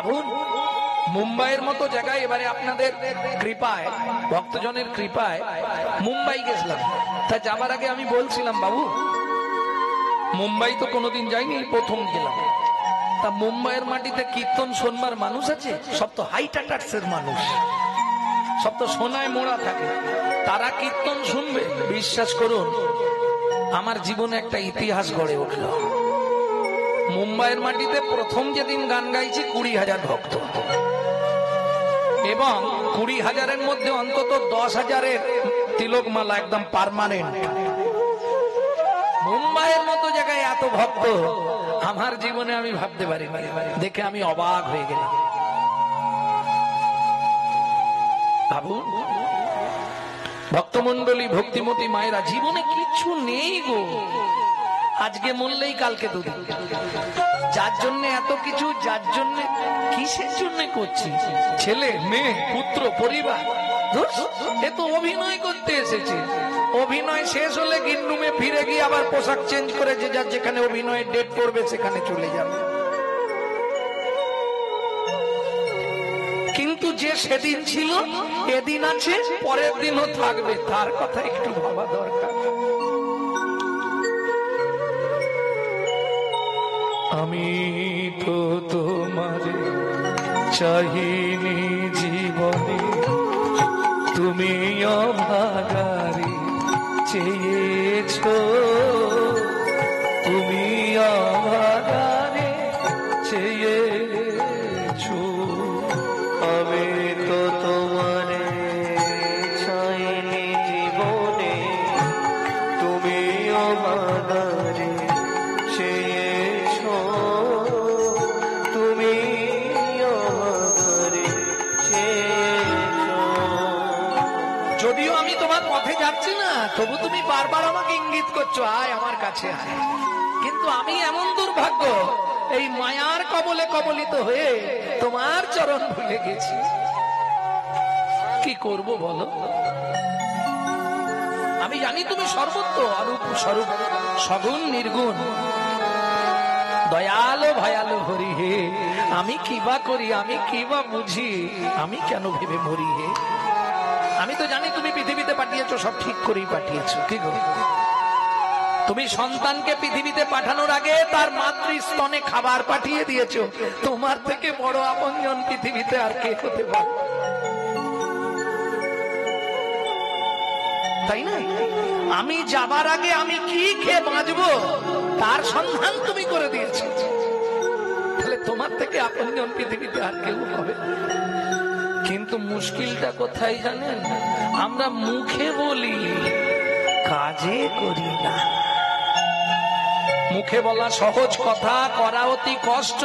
ভাবুন, মুম্বাইয়ের মতো জায়গায় এবারে আপনাদের কৃপায়, ভক্তজনের কৃপায় মুম্বাই গেছিলাম। তা যাবার আগে আমি বলছিলাম, বাবু মুম্বাই তো কোনোদিন যাইনি, প্রথম গেলাম। তা মুম্বাইয়ের মাটিতে কীর্তন শোনবার মানুষ আছে? সব তো হাই টাটার্সের মানুষ, সব তো সোনায় মোড়া থাকে। তারা কীর্তন শুনবে? বিশ্বাস করুন, আমার জীবনে একটা ইতিহাস গড়ে উঠল। মুম্বাইয়ের মাটিতে প্রথম যেদিন গান গাইছি 20,000 ভক্ত, এবং 20,000-এর মধ্যে অন্তত 10,000-এর তিলকমালা একদম পার্মানেন্ট। মুম্বাইয়ের মতো জায়গায় এত ভক্ত আমার জীবনে আমি ভাবতে পারি, দেখে আমি অবাক হয়ে গেলাম। ভাবুন ভক্তমন্ডলী, ভক্তিমতী মায়েরা, জীবনে কিছু নেই গো, আজকে মরলেই কালকে দুদিন। যার জন্য এত কিছু, যার জন্য কিসের জন্য করছি? ছেলে মেয়ে পুত্র পরিবার, এ তো অভিনয় করতে এসেছে। অভিনয় শেষ হলে গিন্ডুমে ফিরে গিয়ে আবার পোশাক চেঞ্জ করে যে যার যেখানে অভিনয়ের ডেট পড়বে সেখানে চলে যাবে। কিন্তু যে সেদিন ছিল, এদিন আছে, পরের দিনও থাকবে, তার কথা একটু ভাবা দরকার। আমি তো তোমার চাহিনি জীবনে, তুমি অভাগারে চেয়েছো, তুমি অভাগারে চেয়েছো। আমি তো তোমার চাইনি জীবনে, তুমি অভাগারে চেয়েছো, তুমি অভাগারে চেয়েছো। যদিও আমি তোমার পথে যাচ্ছি না, তবু তুমি বারবার আমাকে ইঙ্গিত করছো, আয় আমার কাছে আয়। কিন্তু আমি এমন দুর্ভাগ্য, এই মায়ার কবলে কবলিত হয়ে তোমার চরণ ভুলে গেছি। কি করব বলো? আমি জানি তুমি সর্বত্র, অরূপ স্বরূপ, সগুণ নির্গুণ, দয়ালু ভয়ালু হরি হে। আমি কিবা করি, আমি কিবা বুঝি, আমি কেন ভেবে মরি হে? আমি তো জানি তুমি পৃথিবীতে পাঠিয়েছো, সব ঠিক করেই পাঠিয়েছো। কি গো, তুমি সন্তানকে পৃথিবীতে পাঠানোর আগে তার মাতৃস্তনে খাবার পাঠিয়ে দিয়েছো। তোমার থেকে বড় আপনজন পৃথিবীতে আর কে হতে পারে, তাই না? আমি যাবার আগে আমি কি খেয়ে বাঁচবো তার সন্ধান তুমি করে দিয়েছো। তাহলে তোমার থেকে আপনজন পৃথিবীতে আর কেউ হবে। কিন্তু মুশকিলটা কোথায় জানেন? আমরা মুখে বলি, কাজে করি না। মুখে বলা সহজ কথা, করা অতি কষ্ট।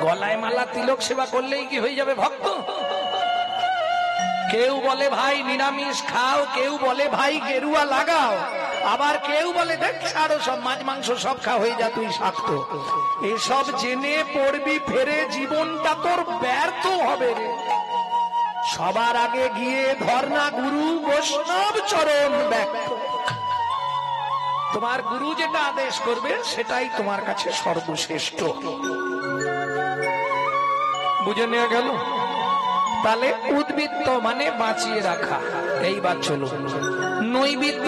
গলায় মালা তিলক সেবা করলেই কি হয়ে যাবে ভক্ত? কেউ বলে ভাই নিরামিষ খাও, কেউ বলে ভাই গেরুয়া লাগাও, আবার কেউ বলে দেখ ছাড়ো সব মাছ মাংস সব খা, হয়ে যা তুই শাক্ত। এসব জেনে পড়বি ফেরে, জীবনটা তোর ব্যর্থ হবে রে। সবার আগে গিয়ে ধর্ণা গুরু বৈষ্ণব চরণ ব্যক্ত। তোমার গুরু যেটা আদেশ করবে সেটাই তোমার কাছে সর্বশ্রেষ্ঠ। বুঝে নেওয়া গেল? তাহলে উদ্বৃত্ত মানে বাঁচিয়ে রাখা। এইবার চলো নৈবেদ্য,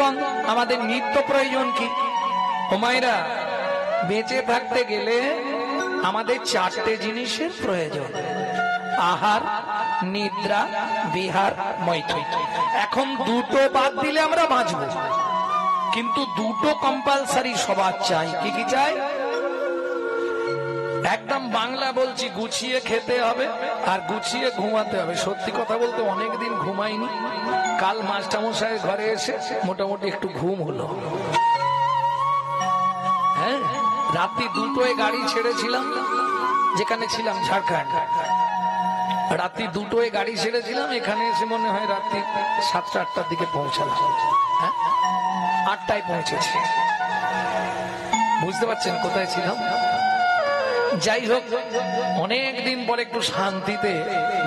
আমাদের নিত্য প্রয়োজন কি? ওমাইরা, বেঁচে থাকতে গেলে আমাদের 4টে জিনিসের প্রয়োজন: আহার, নিদ্রা, বিহার, মৈথুন। এখন 2টো বাদ দিলে আমরা বাঁচবো, কিন্তু 2টো কম্পালসারি সবার চাই। কি কি চাই? একদম বাংলা বলছি, গুছিয়ে খেতে হবে আর গুছিয়ে ঘুমাতে হবে। সত্যি কথা বলতে অনেকদিন ঘুমাইনি। কাল মাস্টারমশাইয়ের ঘরে এসে মোটামুটি একটু ঘুম হলো। হ্যাঁ, রাত্রি 2টোয় গাড়ি ছেড়েছিলাম, যেখানে ছিলাম ঝাড়খণ্ড। রাত্রি 2টোয় গাড়ি ছেড়েছিলাম, এখানে এসে মনে হয় রাত্রি 7টা-8টার দিকে পৌঁছালাম। হ্যাঁ, 8টায় পৌঁছেছি। বুঝতে পারছেন কোথায় ছিলাম? যাই হোক, অনেক দিন পরে একটু শান্তিতে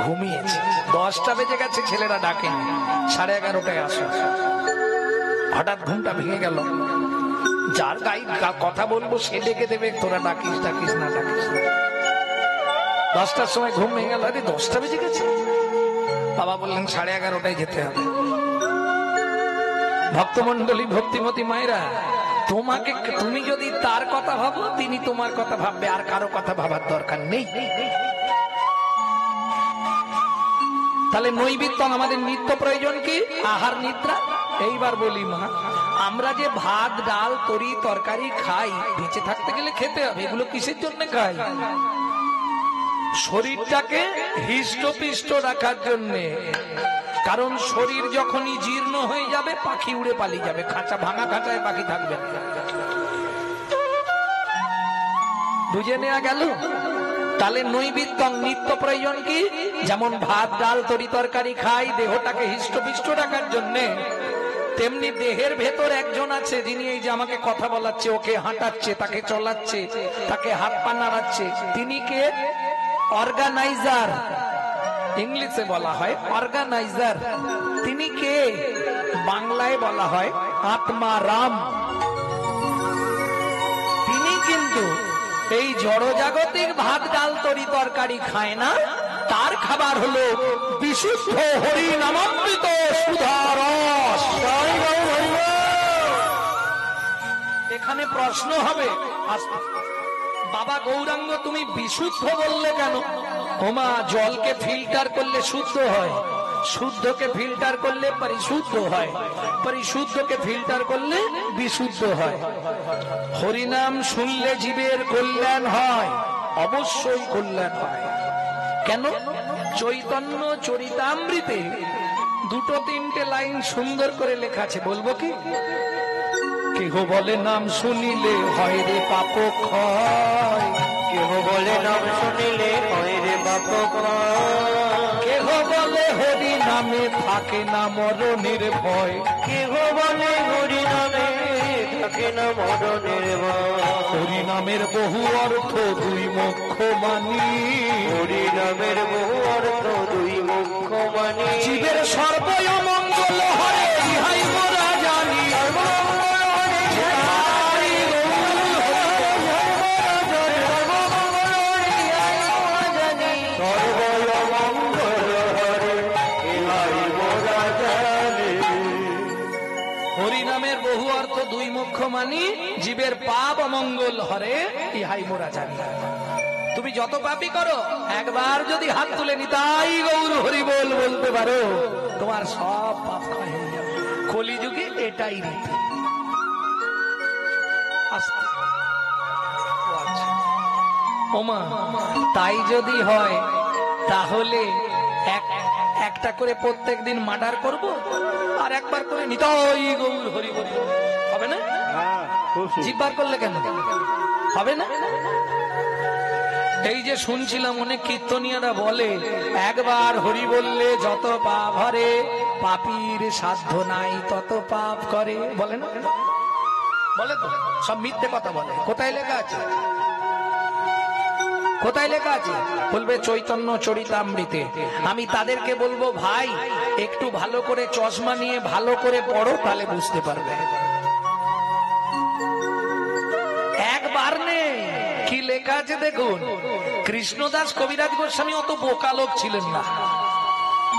ঘুমিয়েছি। 10টা বেজে গেছে, ছেলেরা ডাকেনি, 11:30টায় আসো। হঠাৎ ঘুমটা ভেঙে গেল। যার গায়ে কথা বলবো সে ডেকে দেবে, তোরা ডাকিস ডাকিস না ডাকিস না। 10টার সময় ঘুম ভেঙে গেল, আরে 10টা বেজে গেছে। বাবা বললেন 11:30টায় যেতে হবে। ভক্তমন্ডলী, ভক্তিমতী মায়েরা, তুমি যদি তার কথা ভাবো, তিনি তোমার কথা ভাববে, আর কারো কথা ভাবার দরকার নেই। তাহলে নৈবেদ্য আমাদের নিত্য প্রয়োজন কি? আহার নিদ্রা। এইবার বলি মা, আমরা যে ভাত ডাল তরি তরকারি খাই, বেঁচে থাকতে গেলে খেতে হবে। এগুলো কিসের জন্য খাই? শরীরটাকে হৃষ্টপিষ্ট রাখার জন্যে। কারণ শরীর যখনই জীর্ণ হয়ে যাবে, পাখি উড়ে পালিয়ে যাবে, খাঁচা ভাঙা খাঁচায় পাখি থাকবে। বুঝে নেওয়া গেল? তাহলে নৈবেদ্য নিত্য প্রয়োজন কি? যেমন ভাত ডাল তরি তরকারি খাই দেহটাকে হৃষ্টপিষ্ট রাখার জন্য, তেমনি দেহের ভেতর একজন আছে যিনি এই যে আমাকে কথা বলাচ্ছে, ওকে হাঁটাচ্ছে, তাকে চলাচ্ছে, তাকে হাত পা নাড়াচ্ছে। তিনি কে? অর্গানাইজার। ইংলিশে বলা হয় অর্গানাইজার। তিনি কে? বাংলায় বলা হয় আত্মারাম। তিনি কিন্তু এই জড়জাগতিক ভাত ডাল তরি তরকারি খায় না। তার খাবার হলো বিশুদ্ধ হরি নামামৃত সুধারস। এখানে প্রশ্ন হবে, বাবা গৌরাঙ্গ তুমি বিশুদ্ধ বললে কেন? ওমা, জলকে ফিল্টার করলে শুদ্ধ হয়, শুদ্ধকে ফিল্টার করলে পরিশুদ্ধ হয়, পরিশুদ্ধকে ফিল্টার করলে বিশুদ্ধ হয়। হরিনাম শুনলে জীবের কল্যাণ হয়, অবশ্যই কল্যাণ হয়। কেন? চৈতন্য চরিতামৃতে 2-3টে লাইন সুন্দর করে লেখা আছে, বলবো কি? কেহ বলে নাম শুনিলে হয় রে পাপ ক্ষয়, কেহ বলে নাম শুনিলে হয় রে পাপ ক্ষয়, কেহ বলে হরি নামে থাকে না মরণের ভয়, কেহ বলে হরি নামে থাকে না মরণের ভয়, হরি নামের বহু অর্থ দুই মুখ্য মানি, হরি নামের বহু অর্থ দুই মুখ্য মানি, জীবের সর্বয় মঙ্গল হরে ইহাই মোরা জানি, হরিনামের বহু অর্থ দুই মুখ্য মানি, জীবের পাপ অমঙ্গল হরে ইহাই মোরা জানি। তুমি যত পাপই করো, একবার যদি হাত তুলে নিতাই গৌর হরি বল বলতে পারো, তোমার সব পাপ ক্ষয় হয়ে যাবে। কলিযুগে এটাই রীতি। ওমা, তাই যদি হয় তাহলে একটা করে প্রত্যেক দিন মার্ডার করব, আর একবার করে নিতাই গৌর হরি বল হবে না? জিব্বার করলে কেন হবে না? এই যে শুনছিলাম অনেক কীর্তনিয়ারা বলে, একবার হরি বললে যত পাপ হরে, পাপীর সাধ্য নাই তত পাপ করে, বলে না? বলে তো, সব মিথ্যে কথা বলে। কোথায় লেখা আছে? কোথায় লেখা আছে? বলবে চৈতন্য চরিতামৃতে। আমি তাদেরকে বলবো, ভাই একটু ভালো করে চশমা নিয়ে ভালো করে পড়ো, তাহলে বুঝতে পারবে। একবার নেই, কি লেখা আছে দেখুন। কৃষ্ণদাস কবিরাজ গোস্বামী অত বোকা লোক ছিলেন না,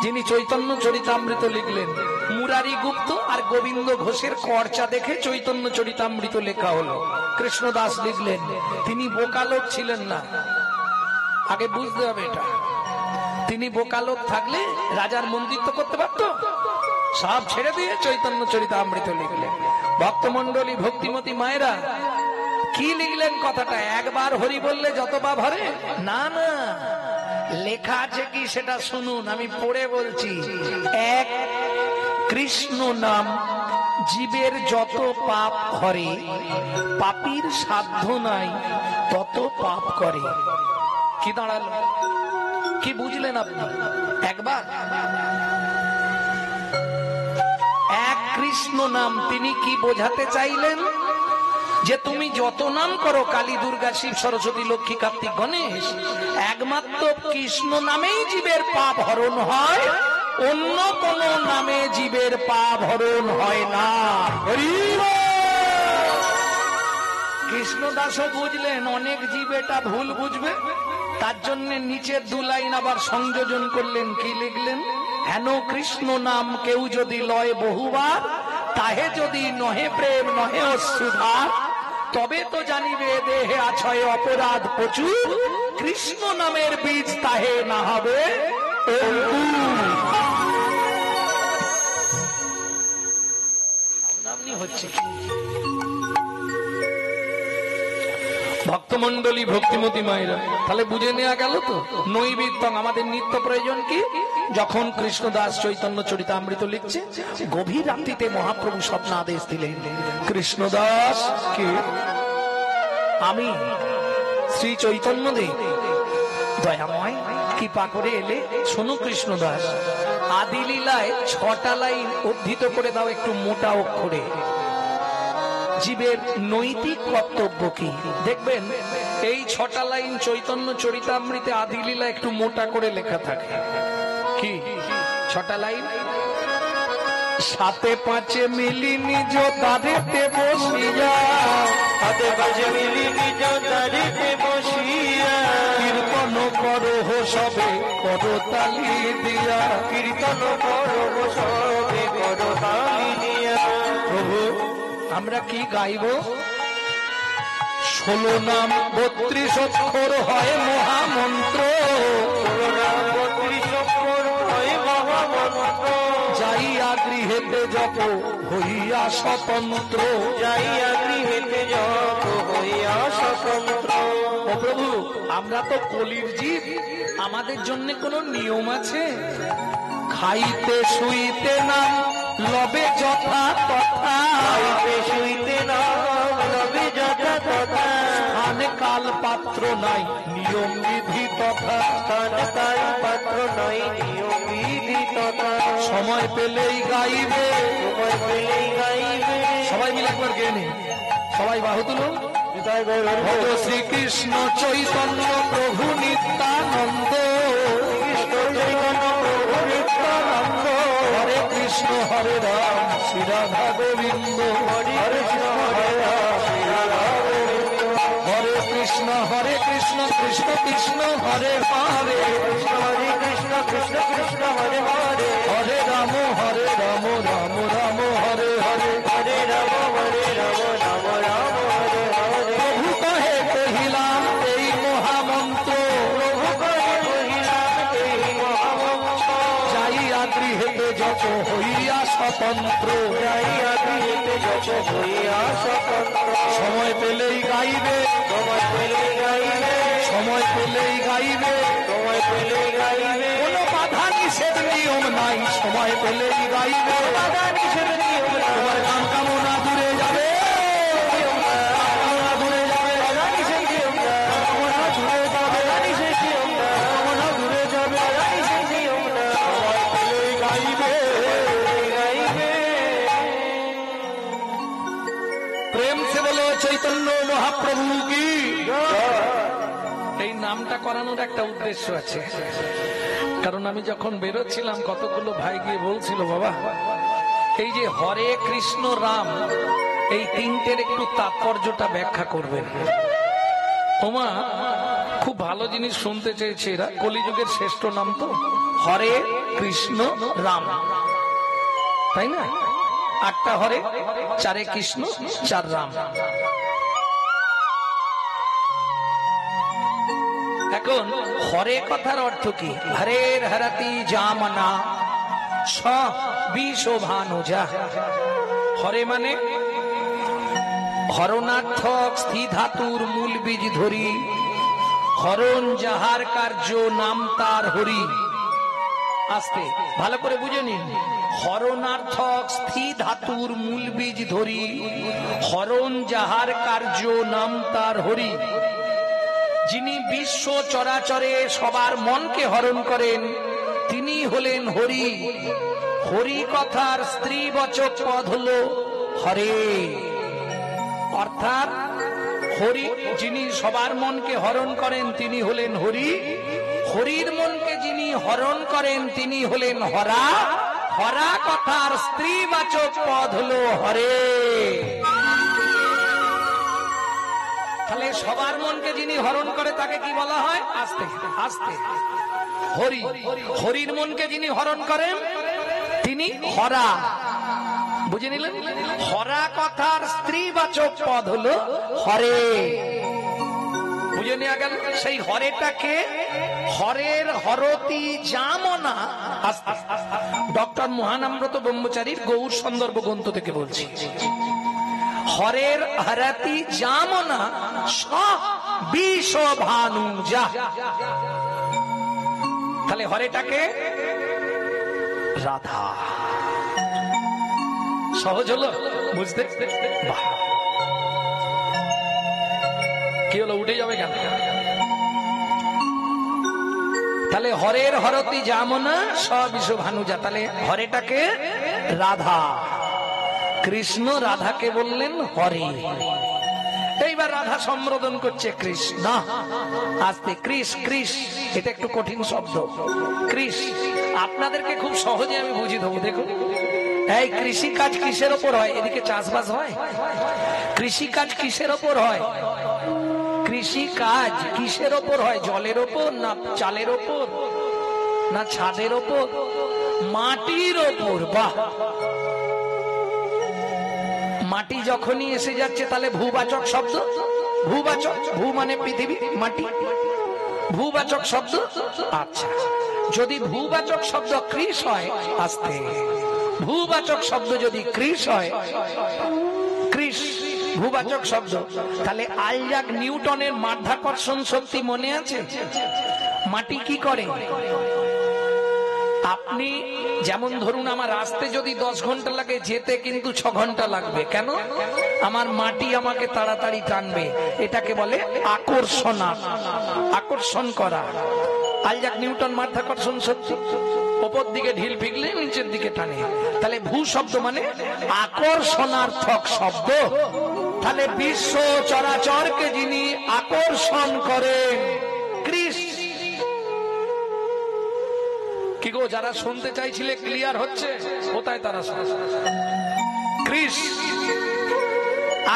যিনি চৈতন্য চরিতামৃত লিখলেন। মুরারি গুপ্ত আর গোবিন্দ ঘোষের খরচা দেখে চৈতন্য চরিতামৃত লেখা হলো, কৃষ্ণদাস লিখলেন। তিনি বোকা লোক ছিলেন না, আগে বুঝতে হবে এটা। তিনি বোকা লোক থাকলে রাজার মন্দির করতে পারত? সব ছেড়ে দিয়ে চৈতন্য চরিতামৃত লিখলেন। ভক্তমন্ডলী, ভক্তিমতী মায়েরা, কি লিখলেন কথাটা? একবার হরি বললে যত পাপ হরে? না না, লেখা আছে কি সেটা শুনুন, আমি পড়ে বলছি। এক, কৃষ্ণ নাম জীবের যত পাপ হরে, পাপীর সাধ্য নাই তত পাপ করে। কি দাঁড়ালো? কি বুঝলেন আপনি? একবার এক কৃষ্ণ নাম, তিনি কি বোঝাতে চাইলেন? যে তুমি যত নাম করো, কালী দুর্গা শিব সরস্বতী লক্ষ্মী কার্তিক গণেশ, একমাত্র কৃষ্ণ নামেই জীবের পাপ হরণ হয়, অন্য কোন নামে জীবের পাপ হরণ হয় না। কৃষ্ণদাসও বুঝলেন, অনেক জীব এটা ভুল বুঝবে। তার জন্য নিচের 2 লাইন আবার সংযোজন করলেন, কি লিখলেন? হেন কৃষ্ণ নাম কেউ যদি লয় বহুবার, তাহে যদি নহে প্রেম নহে অশ্রুধার, তবে তো জানিবে দেহে আছয় অপরাধ প্রচুর, কৃষ্ণ নামের বীজ তাহে না হবে অঙ্কুর। হচ্ছে ভক্তমন্ডলী, ভক্তিমতী মায়েরা, তাহলে বুঝে নেওয়া গেল তো নৈবেদ্যং আমাদের নিত্য প্রয়োজন কি? যখন কৃষ্ণদাস চৈতন্য চরিতামৃত লিখছে, গভীর রাত্রিতে মহাপ্রভু স্বপ্ন আদেশ দিলেন, কৃষ্ণদাস কে? আমি শ্রী চৈতন্যদেব, দয়াময় কৃপা করে এলে শোনো কৃষ্ণদাস, আদি লীলায় 6টা লাইন উদ্ধৃত করে দাও একটু মোটা অক্ষরে। জীবের নৈতিক কর্তব্য কি? দেখবেন এই 6টা লাইন চৈতন্য চরিতামৃতে আদি লীলা একটু মোটা করে লেখা থাকে। কি 6টা লাইন? 7 5 মিলি নিজ দাঁড়িতে বসিয়া, 7 5 মিলি নিজ দাঁড়িতে বসিয়া, কীর্তন করো সবে করতালি দিয়া, কীর্তন করো সবে করতালি দিয়া। প্রভু আমরা কি গাইব? 16 নাম 32 অক্ষর হয় মহামন্ত্র, 16 নাম 32 অক্ষর হয় মহামন্ত্র, যাইয়া গৃহেতে জপ হইয়া স্বতন্ত্র, যাইয়া গৃহেতে জপ হইয়া স্বতন্ত্র। ও প্রভু আমরা তো কলির জীব, আমাদের জন্য কোনো নিয়ম আছে? খাইতে শুইতে নাম লবে যথা তথা, খাইতে শুইতে নাম লবে যথা তথা, স্থান কাল পাত্র নাই নিয়ম বিধি তথা, স্থান কাল পাত্র নাই নিয়ম বিধি তথা। সময় পেলেই গাইবে, সময় পেলেই গাইবে। সবাই মিলে একবার গেয়ে নিন, সবাই বাহু তুলুন। ভজ শ্রীকৃষ্ণ চৈতন্য প্রভু নিত্যানন্দ, কৃষ্ণ চৈতন্য প্রভু নিত্যানন্দ, হরে কৃষ্ণ হরে রাম শ্রী রাধা গোবিন্দ, হরে কৃষ্ণ হরে রাম শ্রী রাধা গোবিন্দ, হরে কৃষ্ণ কৃষ্ণ কৃষ্ণ হরে হরে, হরে কৃষ্ণ কৃষ্ণ কৃষ্ণ হরে হরে, হরে রাম রাম রাম হরে হরে, হরে রাম রাম রাম হরে হরে। প্রভু কহে কহিলাম এই মহামন্ত্র, প্রভু কহে কহিলাম এই মহামন্ত্র, যাইয়া গৃহেতে যত হইয়া স্বতন্ত্র, যাইয়া গৃহেতে যত হইয়া স্বতন্ত্র। সময় পেলেই গাইবে, সময় পেলেই গাইবে, সময় পেলেই গাইবে, সময় পেলেই গাইবে, কোনো বাধা নিষেধ নিয়ম নাই, সময় পেলেই গাইবে, বাধা নিষেধ নিয়ম নাই। তোমার কাম কামনা দূরে যাবে, কামনা দূরে যাবে, বাধা নিষেধ নিয়ম নাই। কামনা দূরে যাবে, বাধা নিষেধ নিয়ম নাই। কামনা দূরে যাবে, বাধা নিষেধ নিয়ম নাই। সময় পেলেই গাইবে। গাইবে। প্রেম সে বলে চৈতন্য মহাপ্রভু কি। এই নামটা করানোর একটা উদ্দেশ্য আছে, কারণ আমি যখন বেরোচ্ছিলাম কতগুলো ভাই গিয়ে বলছিল, বাবা এই যে হরে কৃষ্ণ রাম এই তিনটের একটু তাৎপর্যটা ব্যাখ্যা করবেন। ওমা খুব ভালো জিনিস শুনতে চেয়েছে এরা, কলিযুগের শ্রেষ্ঠ নাম তো হরে কৃষ্ণ রাম, তাই না? 8টা হরে, 4 কৃষ্ণ 4 রাম। এখন হরে কথার অর্থ কি? হরের হরতি জামনা স বিশোভানুজা। হরে মানে হরণার্থক স্থি ধাতুর মূল বীজ ধরি, হরণ যাহার কার্য নাম তার হরি। আস্তে ভালো করে বুঝে নিন, হরণার্থক স্থি ধাতুর মূল বীজ ধরি, হরণ যাহার কার্য নাম তার হরি। যিনি বিশ্ব চরাচরে সবার মনকে হরণ করেন তিনি হলেন হরি। হরি কথার স্ত্রীবাচক পদ হলো হরে, অর্থাৎ হরি যিনি সবার মনকে হরণ করেন তিনি হলেন হরি, হরির মনকে যিনি হরণ করেন তিনি হলেন হরা। হরা কথার স্ত্রীবাচক পদ হলো হরে। তাহলে সবার মনকে যিনি হরণ করে তাকে কি বলা হয়? আস্তে আস্তে হরি। হরির মনকে যিনি হরণ করেন তিনি হরা। বুঝে নিলেন? হরা কথার স্ত্রীবাচক পদ হলো হরে। বুঝে নেওয়া গেল? সেই হরেটাকে হরের হরতি জামনা। ডক্টর মহানাম্রত ব্রহ্মচারীর গৌর সন্দর্ভ গ্রন্থ থেকে বলছি। হরের হরতি জামনা বিশ্বভানুজা। তাহলে হরেটাকে রাধা। সহজ হলো বুঝতে? বাহ, কি হলো? উঠে যাবে কেন? তাহলে হরের হরতি জামনা সবিশ্বভানুজা। তাহলে হরেটাকে রাধা, কৃষ্ণ রাধাকে বললেন হরে। এইবার রাধা সম্বোধন করছে কৃষ্ণ। আস্তে কৃষ কৃষ, এটা একটু কঠিন শব্দ। কৃষ আপনাদেরকে খুব সহজে আমি বুঝিয়ে দেবো। দেখুন, এই কৃষি কাজ কিসের ওপর হয়? এদিকে চাষবাস হয়। কৃষি কাজ কিসের ওপর হয়? কৃষি কাজ কিসের ওপর হয়? জলের ওপর, না চালের ওপর, না ছাদের ওপর? মাটির ওপর। বাহ, মাটি যখনই এসে যাচ্ছে তাহলে ভূবাচক শব্দ। ভূবাচক, ভূ মানে পৃথিবী, মাটি ভূবাচক শব্দ। আচ্ছা, যদি ভূবাচক শব্দ কৃষ হয়, আস্তে ভূবাচক শব্দ যদি কৃষ হয়, কৃষ ভূবাচক শব্দ, তাহলে আইজাক নিউটনের মাধ্যাকর্ষণ শক্তি মনে আছে? মাটি কি করে? আপনি যেমন ধরুন, আমার আসতে যদি 10 ঘন্টা লাগে, যেতে কিন্তু 6 ঘন্টা লাগবে। কেন? আমার মাটি আমাকে তাড়াতাড়ি টানবে। এটাকে বলে আকর্ষণ। আকর্ষণ করা। আইজাক নিউটন মাধ্যাকর্ষণ শক্তি। উপর দিকে ঢিল ফিকলে নিচের দিকে টানে। তাহলে ভূ শব্দ মানে আকর্ষণার্থক শব্দ। তাহলে বিশ্ব চরাচরকে যিনি আকর্ষণ করেন কৃষ্ণ। কি গো, যারা শুনতে চাইছিলে ক্লিয়ার হচ্ছে? কোথায় তারা? কৃষ্ণ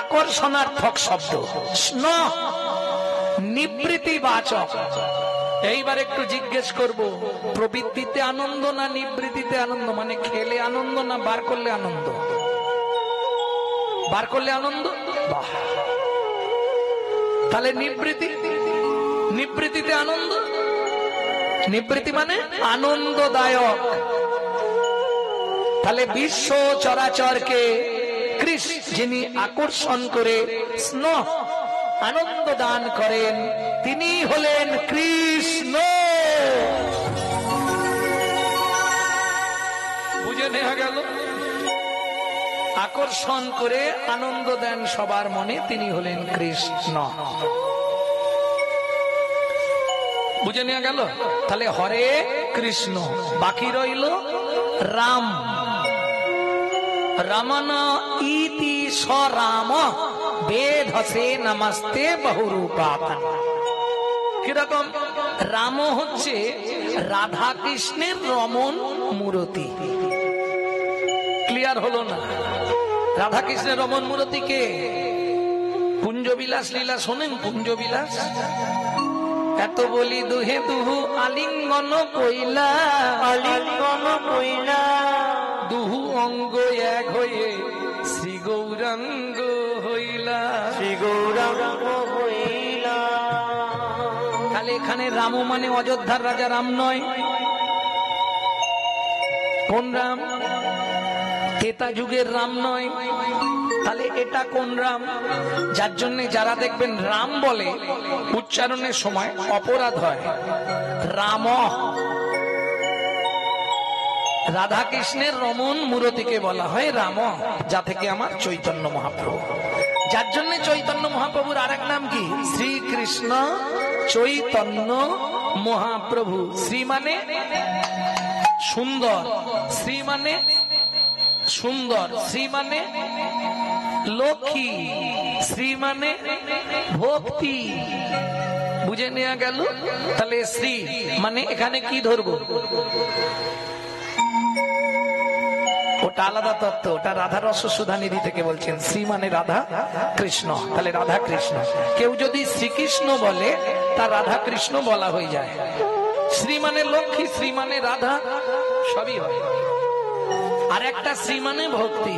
আকর্ষণার্থক শব্দ, স্ন নিবৃত্তিবাচক। এইবার একটু জিজ্ঞেস করব, প্রবৃত্তিতে আনন্দ না নিবৃত্তিতে আনন্দ? মানে খেলে আনন্দ না বার করলে আনন্দ? বার করলে আনন্দ। বাহ, তাহলে নিবৃত্তি, নিবৃত্তিতে আনন্দ। নিবৃত্তি মানে আনন্দদায়ক। তাহলে বিশ্ব চরাচরকে কৃষ্ণ যিনি আকর্ষণ করে স্ন আনন্দ দান করেন, তিনি হলেন কৃষ্ণ। বুঝে নেওয়া গেল? আকর্ষণ করে আনন্দ দেন সবার মনে, তিনি হলেন কৃষ্ণ। বুঝে নেওয়া গেল? তাহলে হরে কৃষ্ণ। বাকি রইল রাম। রমন ইতি সরাম বেধসে নমস্তে বহুরূপাতন। কিরকম? রাম হচ্ছে রাধা কৃষ্ণের রমন মূরতি। ক্লিয়ার হলো না? রাধা কৃষ্ণের রমন মূরতি কে? কুঞ্জবিলাস লীলা শোনেন? কুঞ্জবিলাস এত বলি দুহে দুহু আলিঙ্গন কইলা, আলিঙ্গন কইলা, দুহু অঙ্গ এক হয়ে শ্রী গৌরাঙ্গ হইলা, শ্রী গৌরাঙ্গ হইলা। তাহলে এখানে রাম মানে অযোধ্যার রাজা রাম নয়। কোন রাম? ত্রেতা যুগের রাম নয়। তাহলে এটা কোন রাম? যার জন্য যারা দেখবেন রাম বলে উচ্চারণের সময় অপরাধ হয়। রাম রাধা কৃষ্ণের রমন মূরতিকে বলা হয় রাম, যা থেকে আমার চৈতন্য মহাপ্রভু। যার জন্য চৈতন্য মহাপ্রভুর আরেক নাম কি? শ্রীকৃষ্ণ চৈতন্য মহাপ্রভু। শ্রী মানে সুন্দর, শ্রী মানে সুন্দর, শ্রী মানে লক্ষ্মী, শ্রী মানে ভক্তি। বুঝে নেওয়া গেল? তাহলে শ্রী মানে এখানে কি ধরবো? ওটা ওটা আলাদা তত্ত্ব, ওটা রাধা রস সুধা নিধি থেকে বলছেন। শ্রী মানে রাধা কৃষ্ণ, তাহলে রাধা কৃষ্ণ। কেউ যদি শ্রীকৃষ্ণ বলে তার রাধা কৃষ্ণ বলা হয়ে যায়। শ্রী মানে লক্ষ্মী, শ্রী মানে রাধা, সবই হয়। আর একটা শ্রী মানে ভক্তি।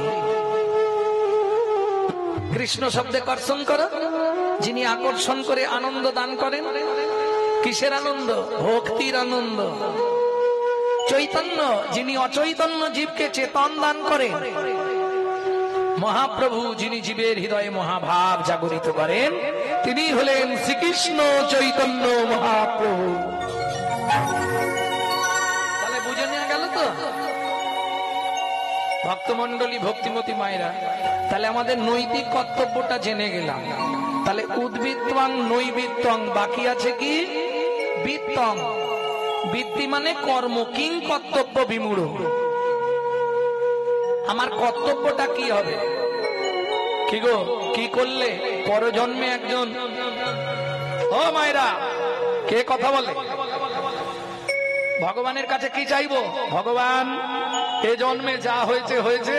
কৃষ্ণ শব্দে কর্ষণ করো, যিনি আকর্ষণ করে আনন্দ দান করেন। কিসের আনন্দ? ভক্তির আনন্দ। চৈতন্য, যিনি অচৈতন্য জীবকে চেতন দান করেন। মহাপ্রভু, যিনি জীবের হৃদয়ে মহাভাব জাগরিত করেন, তিনি হলেন শ্রীকৃষ্ণ চৈতন্য মহাপ্রভু। তাহলে বুঝে নেওয়া গেল তো ভক্তমন্ডলী, ভক্তিমতী মায়েরা। তাহলে আমাদের নৈতিক কর্তব্যটা জেনে গেলাম। তাহলে উদ্বৃত্তং নৈবিত্তং, বাকি আছে কি? বিত্তং। বৃত্তি মানে কর্ম, কিং কর্তব্য বিমূঢ়। আমার কর্তব্যটা কি হবে? কি গো, কি করলে পরজন্মে একজন, ও মায়েরা কে কথা বলে, ভগবানের কাছে কি চাইবো? ভগবান, এ জন্মে যা হয়েছে হয়েছে,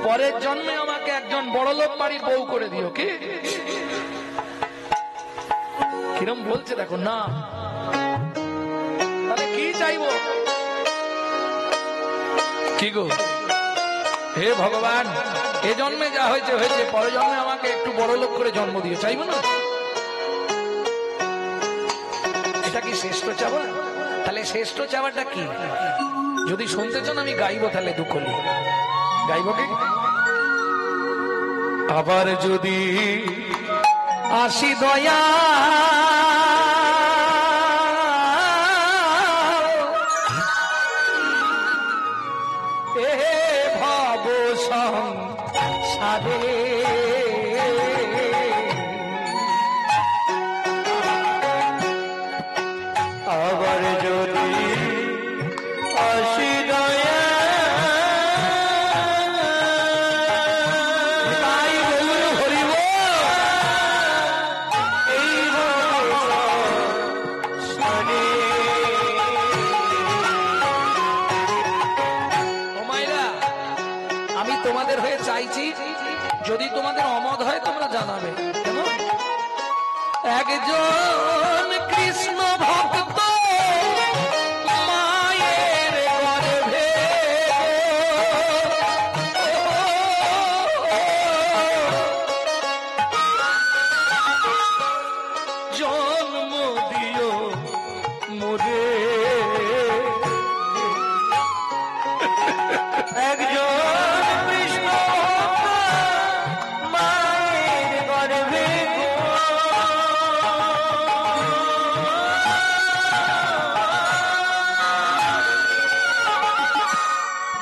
পরের জন্মে আমাকে একজন বড়লোক বাড়ির বউ করে দিও। কি কিরম বলছে দেখো না। তাহলে কি চাইবো? কি গো, হে ভগবান, এ জন্মে যা হয়েছে হয়েছে, পরের জন্মে আমাকে একটু বড়লোক করে জন্ম দিও, চাইবো না? এটা কি শ্রেষ্ঠ চাওয়া? তাহলে শ্রেষ্ঠ চাওয়াটা কি? যদি শুনতে চান আমি গাইবো, তাহলে দুকলি গাইবো। কি আবার যদি আসি দয়া এ ভাব সংসারে, আবার যদি আসি দয়া, তাই বলুন হরিব। এই সংসারে। ও মায়েরা, আমি তোমাদের হয়ে চাইছি, যদি তোমাদের অমত হয় তোমরা জানাবে। কেমন? একজন কৃষ্ণ ভক্ত মায়ের গর্ভে জন্ম দিও মোরে। একজন কৃষ্ণ মায়ের গর্ভে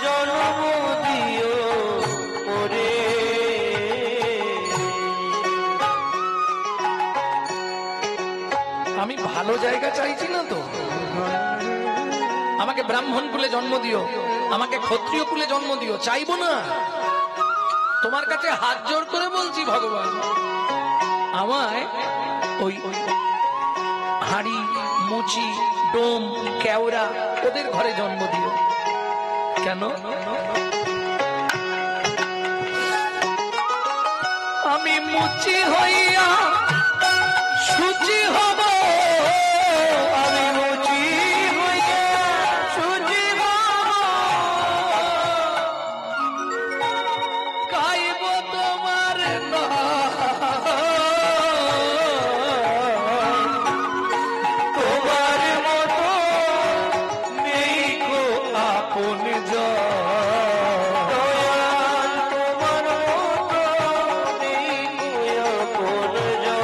জন্ম দিও ওরে। আমি ভালো জায়গা চাইছি না তো। আমাকে ব্রাহ্মণ কুলে জন্ম দিও, আমাকে ক্ষত্রিয় কুলে জন্ম দিও, চাইবো না। তোমার কাছে হাত জোর করে বলছি ভগবান, আমায় ওই হাড়ি, মুচি, ডোম, কেওড়া ওদের ঘরে জন্ম দিও। কেন? আমি মুচি হইয়া সুচি হব, আমি মুচি হইয়া সুচি হব, গাইব তোমার নাম, তোমার মতো নেই গো আপন জন। দয়াল, তোমার মতো নেই গো আপন জন।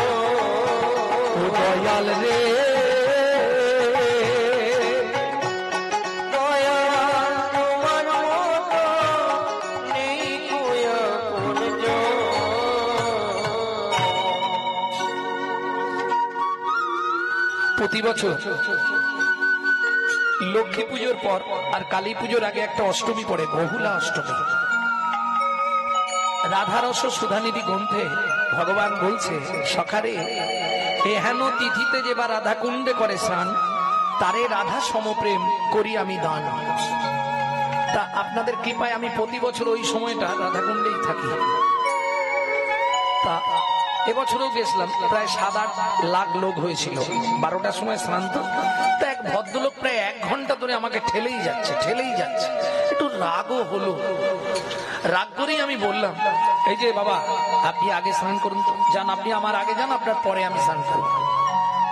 ও দয়াল রে। দয়াল, তোমার মতো নেই গো আপন জন। প্রতি বছর লক্ষ্মী পুজোর পর আর কালী পুজোর আগে একটা অষ্টমী পড়ে, বহুলা অষ্টমী। রাধারস সুধানিধি গ্রন্থে ভগবান বলছে, সখারে এহেন তিথিতে যে বা রাধা কুণ্ডে করে স্নান, তারে রাধা সমপ্রেম করি আমি দান। তা আপনাদের কৃপায় আমি প্রতি বছর ওই সময়টা রাধাকুণ্ডেই থাকি। তা এবছরও গেছিলাম, প্রায় 7-8 লাখ লোক হয়েছিল। 12টার সময় স্নান তো, তা এক ভদ্রলোক প্রায় 1 ঘন্টা ধরে আমাকে ঠেলেই যাচ্ছে। একটু রাগও হলো। রাগ করেই আমি বললাম, এই যে বাবা, আপনি আগে স্নান করুন তো। যান, আপনি আমার আগে যান, আপনার পরে আমি স্নান করব।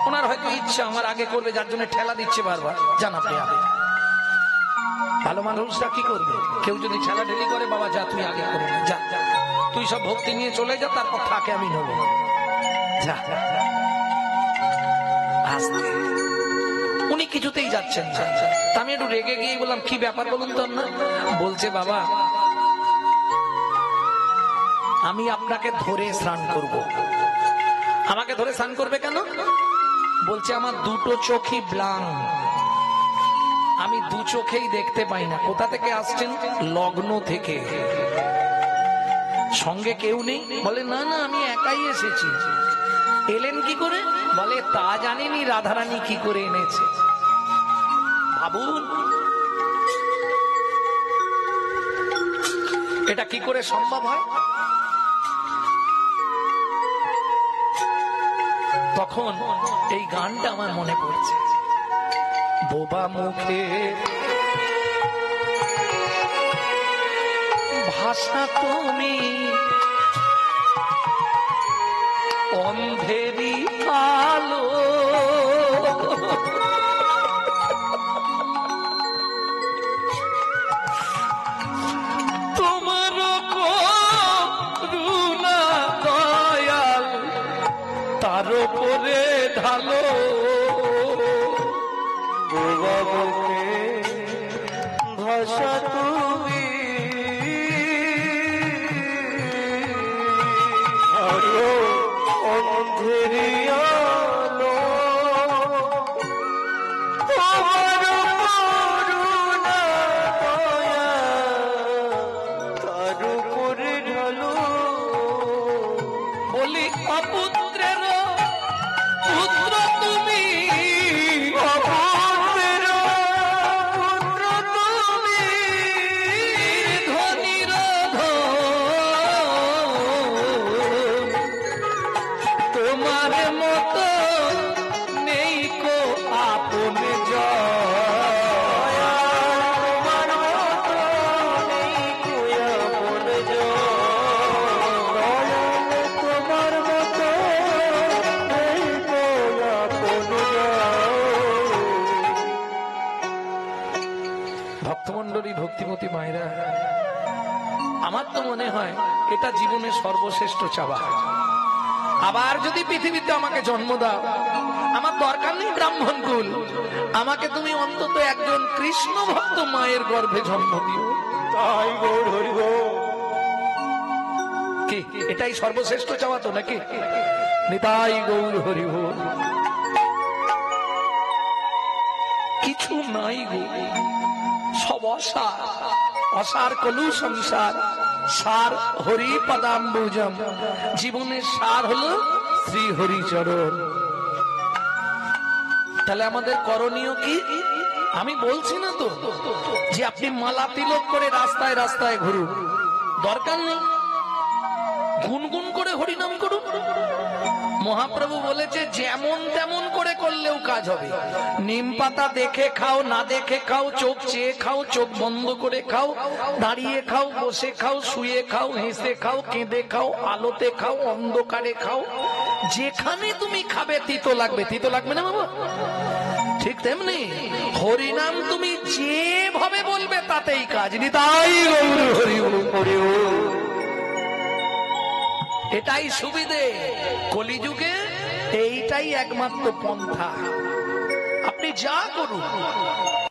ওনার হয়তো ইচ্ছা আমার আগে করবে, যার জন্য ঠেলা দিচ্ছে বারবার, যান আপনি আগে। ভালো মানুষরা কি করবে? কেউ যদি ঠেলাঠেলি করে, বাবা যা তুই আগে করে নে, যা তুই সব ভক্তি নিয়ে চলে যা, তারপর থাকে আমি নেব, যা। উনি কিছুতেই যাচ্ছেন না। আমি একটু রেগে গিয়ে বললাম, কি ব্যাপার বলুন তো না? বলছে, বাবা আমি আপনাকে ধরে স্নান করব। আমাকে ধরে স্নান করবে কেন? বলছে, আমার দুটো চোখই ব্লাঙ্ক, আমি দু চোখেই দেখতে পাই না। কোথা থেকে আসছেন? লগ্ন থেকে। সঙ্গে কেউ নেই? বলে, না না, আমি একাই এসেছি। এলেন কি করে? বলে, তা জানেনি রাধারানী কি করে এনেছে। ভাবুন এটা কি করে সম্ভব হয়? তখন এই গানটা আমার মনে পড়ছে। বোবা মুখে ভাষা তুমি, অন্ধেরি আলো, তোমার করুণা দয়াল তার উপরে ঢালো। বোবা মুখে ভাষা তুমি, আলো অন্ধেরি আলো, তোমার করুণা দয়া তার উপরে ঢালো। বলি, অপুত্রের পুত্র তুমি, অপুত্রের পুত্র তুমি, ধনীর ধন, তোমার মতো নেই কো আপন জয়। তোমার মতো নেই কুয়া মন জয়, তোমার মতো নেই কুয়া মন জয়। ভক্তমণ্ডলী, ভক্তিমতী মায়েরা, আমার তো মনে হয় এটা জীবনের সর্বশ্রেষ্ঠ চাওয়া। আবার যদি পৃথিবীতে আমাকে জন্ম দাও, আমার দরকার নেই ব্রাহ্মণ কুল, আমাকে তুমি অন্তত একজন কৃষ্ণ ভক্ত মায়ের গর্ভে জন্ম দিও। তাই গৌর হরি গৌর। কি এটাই সর্বশ্রেষ্ঠ চাওয়া তো নাকি? নিতাই গৌর হরি বল। কিছু নাই গো, সব অসার, অসার কলু সংসার, সার হরি পদাম্বুজম। জীবনের সার হলো শ্রী হরিচরণ। তাহলে আমাদের করণীয় কি? আমি বলছি না তো যে আপনি মালা তিলক করে রাস্তায় রাস্তায় ঘুরুন, দরকার নেই। গুনগুন করে হরিনাম করুন। মহাপ্রভু বলেছে, যেমন তেমন করে করলেও কাজ হবে। নিম পাতা দেখে খাও, না দেখে খাও, চোখ চেয়ে খাও, চোখ বন্ধ করে খাও, দাঁড়িয়ে খাও, বসে খাও, শুয়ে খাও, হেসে খাও, কেঁদে খাও, আলোতে খাও, অন্ধকারে খাও, যেখানে তুমি খাবে তিতো লাগবে। তিতো লাগবে না বাবা? ঠিক তেমনি হরিনাম তুমি যেভাবে বলবে তাতেই কাজ। নিতাই গৌর হরি হরি। এটাই সুবিধে কলিযুগে, এইটাই একমাত্র পন্থা। আপনি যা করুন,